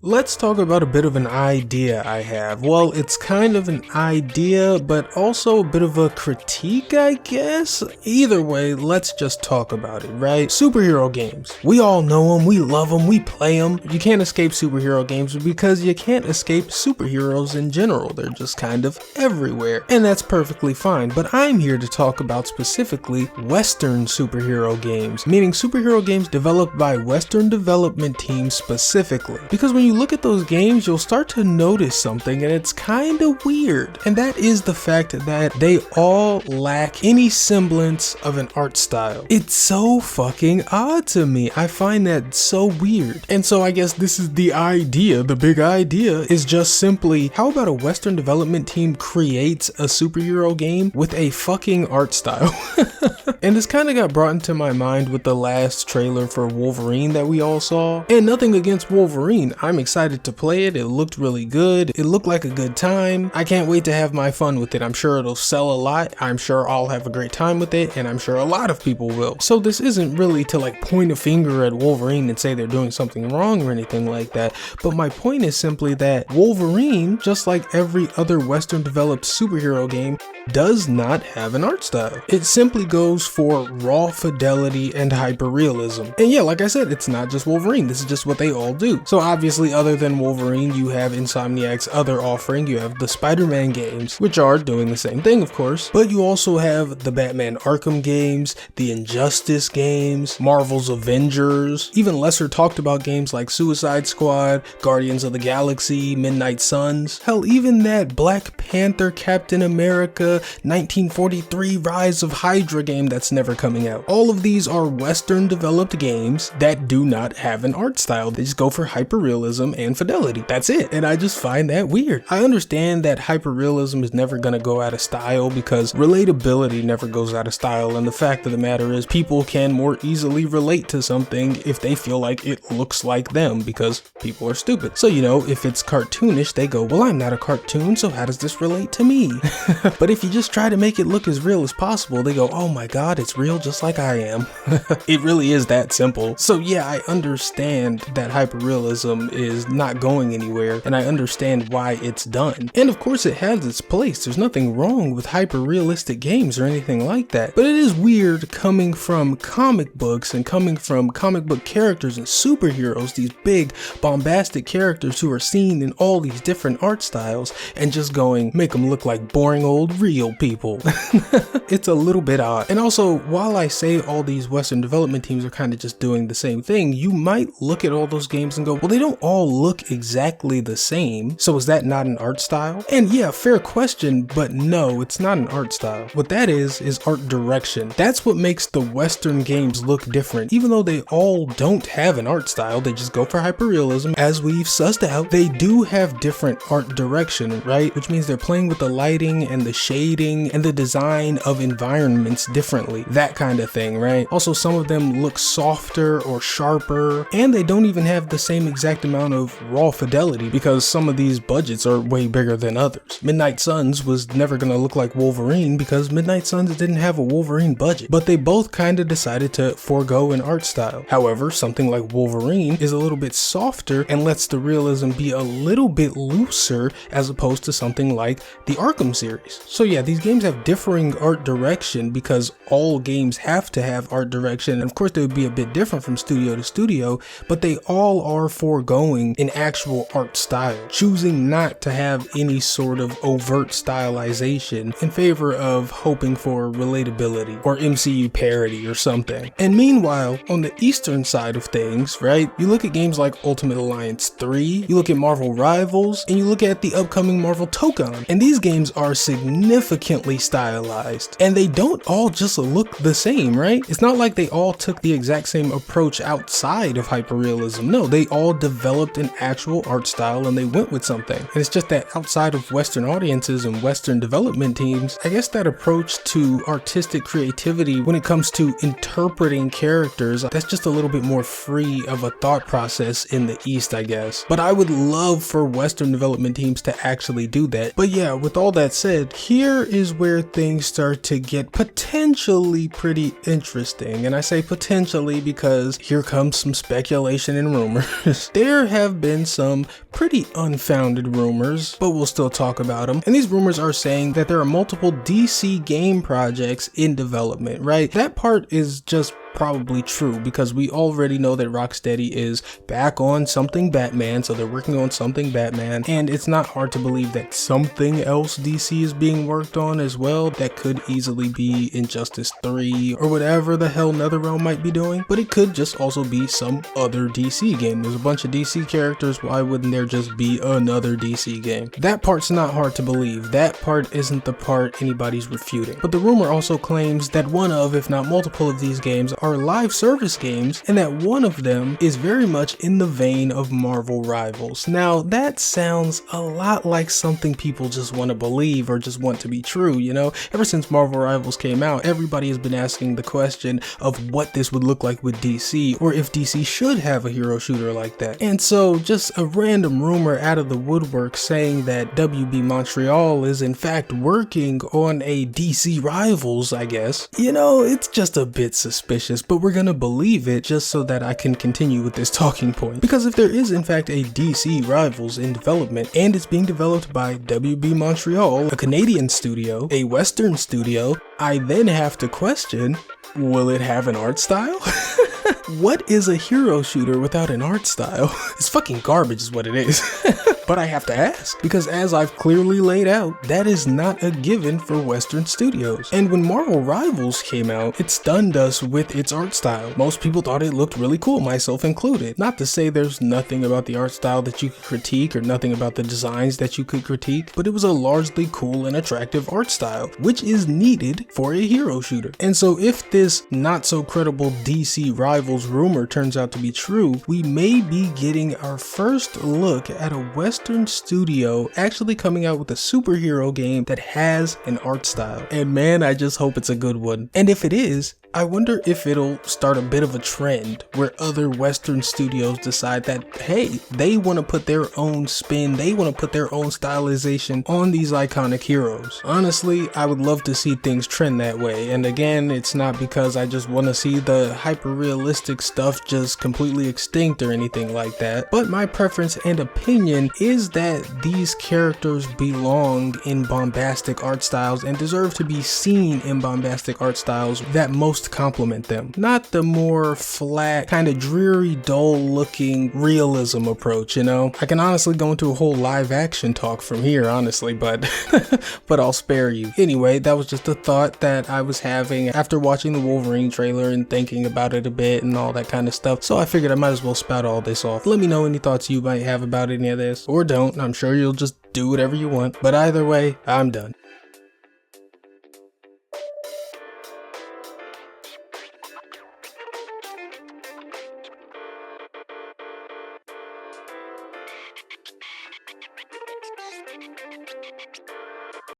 Let's talk about a bit of an idea I have. Well, it's kind of an idea, but also a bit of a critique, I guess. Either way, let's just talk about it, right? Superhero games. We all know them, we love them, we play them. You can't escape superhero games because you can't escape superheroes in general. They're just kind of everywhere, and that's perfectly fine. But I'm here to talk about specifically Western superhero games, meaning superhero games developed by Western development teams specifically. Because when you look at those games, you'll start to notice something, and it's kind of weird. And that is the fact that they all lack any semblance of an art style. It's so fucking odd to me. I find that so weird. And so I guess this is the idea. The big idea is just simply, how about a Western development team creates a superhero game with a fucking art style? And this kind of got brought into my mind with the last trailer for Wolverine that we all saw. And nothing against Wolverine. I'm excited to play it. It looked really good. It looked like a good time. I can't wait to have my fun with it. I'm sure it'll sell a lot. I'm sure I'll have a great time with it, and I'm sure a lot of people will. So this isn't really to like point a finger at Wolverine and say they're doing something wrong or anything like that. But my point is simply that Wolverine, just like every other Western developed superhero game, does not have an art style. It simply goes for raw fidelity and hyperrealism. And yeah, like I said, it's not just Wolverine. This is just what they all do. So obviously, other than Wolverine, you have Insomniac's other offering. You have the Spider-Man games, which are doing the same thing, of course. But you also have the Batman Arkham games, the Injustice games, Marvel's Avengers, even lesser talked about games like Suicide Squad, Guardians of the Galaxy, Midnight Suns. Hell, even that Black Panther, Captain America, 1943 Rise of Hydra game that's never coming out. All of these are Western developed games that do not have an art style. They just go for hyperrealism and fidelity. That's it. And I just find that weird. I understand that hyperrealism is never going to go out of style because relatability never goes out of style. And the fact of the matter is, people can more easily relate to something if they feel like it looks like them, because people are stupid. So, you know, if it's cartoonish, they go, well, I'm not a cartoon, so how does this relate to me? But if you just try to make it look as real as possible, they go, oh my god, it's real just like I am. It really is that simple. So yeah, I understand that hyperrealism is not going anywhere, and I understand why it's done. And of course it has its place. There's nothing wrong with hyper-realistic games or anything like that. But it is weird coming from comic books and coming from comic book characters and superheroes, these big bombastic characters who are seen in all these different art styles, and just going, make them look like boring old real people. It's a little bit odd. And also, while I say all these Western development teams are kind of just doing the same thing, you might look at all those games and go, well, they don't all look exactly the same, so is that not an art style? And yeah, fair question, but no, it's not an art style. What that is art direction. That's what makes the Western games look different. Even though they all don't have an art style, they just go for hyperrealism, as we've sussed out, they do have different art direction, right? Which means they're playing with the lighting and the shading and the design of environments differently, that kind of thing, right? Also, some of them look softer or sharper, and they don't even have the same exact amount of raw fidelity because some of these budgets are way bigger than others. Midnight Suns was never gonna look like Wolverine because Midnight Suns didn't have a Wolverine budget, but they both kind of decided to forego an art style. However, something like Wolverine is a little bit softer and lets the realism be a little bit looser as opposed to something like the Arkham series. So yeah, these games have differing art direction because all games have to have art direction. And of course, they would be a bit different from studio to studio, but they all are foregoing an actual art style, choosing not to have any sort of overt stylization in favor of hoping for relatability or MCU parody or something. And meanwhile, on the Eastern side of things, right, you look at games like Ultimate Alliance 3, you look at Marvel Rivals, and you look at the upcoming Marvel Tokon, and these games are significantly stylized, and they don't all just look the same, right? It's not like they all took the exact same approach outside of hyperrealism. No, they all developed an actual art style and they went with something. And it's just that outside of Western audiences and Western development teams, I guess that approach to artistic creativity when it comes to interpreting characters, that's just a little bit more free of a thought process in the East, I guess. But I would love for Western development teams to actually do that. But yeah, with all that said, here here is where things start to get potentially pretty interesting. And I say potentially because here comes some speculation and rumors. There have been some pretty unfounded rumors, but we'll still talk about them. And these rumors are saying that there are multiple DC game projects in development, right? That part is just probably true because we already know that Rocksteady is back on something Batman, so they're working on something Batman, and it's not hard to believe that something else DC is being worked on as well. That could easily be Injustice 3 or whatever the hell NetherRealm might be doing, but it could just also be some other DC game. There's a bunch of DC characters, why wouldn't there just be another DC game? That part's not hard to believe. That part isn't the part anybody's refuting. But the rumor also claims that one of, if not multiple of these games are live service games, and that one of them is very much in the vein of Marvel Rivals. Now, that sounds a lot like something people just want to believe or just want to be true, you know? Ever since Marvel Rivals came out, everybody has been asking the question of what this would look like with DC, or if DC should have a hero shooter like that. And so, just a random rumor out of the woodwork saying that WB Montreal is in fact working on a DC Rivals, I guess. You know, it's just a bit suspicious, but we're gonna believe it just so that I can continue with this talking point. Because if there is in fact a DC Rivals in development, and it's being developed by WB Montreal, a Canadian studio, a Western studio, I then have to question, will it have an art style? What is a hero shooter without an art style? It's fucking garbage is what it is. But I have to ask, because as I've clearly laid out, that is not a given for Western studios. And when Marvel Rivals came out, it stunned us with its art style. Most people thought it looked really cool, myself included. Not to say there's nothing about the art style that you could critique or nothing about the designs that you could critique, but it was a largely cool and attractive art style, which is needed for a hero shooter. And so if this not so credible DC Rivals rumor turns out to be true, we may be getting our first look at a Western studio actually coming out with a superhero game that has an art style. And man, I just hope it's a good one. And if it is, I wonder if it'll start a bit of a trend where other Western studios decide that, hey, they want to put their own spin, they want to put their own stylization on these iconic heroes. Honestly, I would love to see things trend that way. And again, it's not because I just want to see the hyper-realistic stuff just completely extinct or anything like that, but my preference and opinion is that these characters belong in bombastic art styles and deserve to be seen in bombastic art styles that most complement them, not the more flat, kind of dreary, dull looking realism approach, you know? I can honestly go into a whole live action talk from here, honestly, but but I'll spare you. Anyway, that was just a thought that I was having after watching the Wolverine trailer and thinking about it a bit and all that kind of stuff, so I figured I might as well spout all this off. Let me know any thoughts you might have about any of this, or don't. I'm sure you'll just do whatever you want, but either way, I'm done.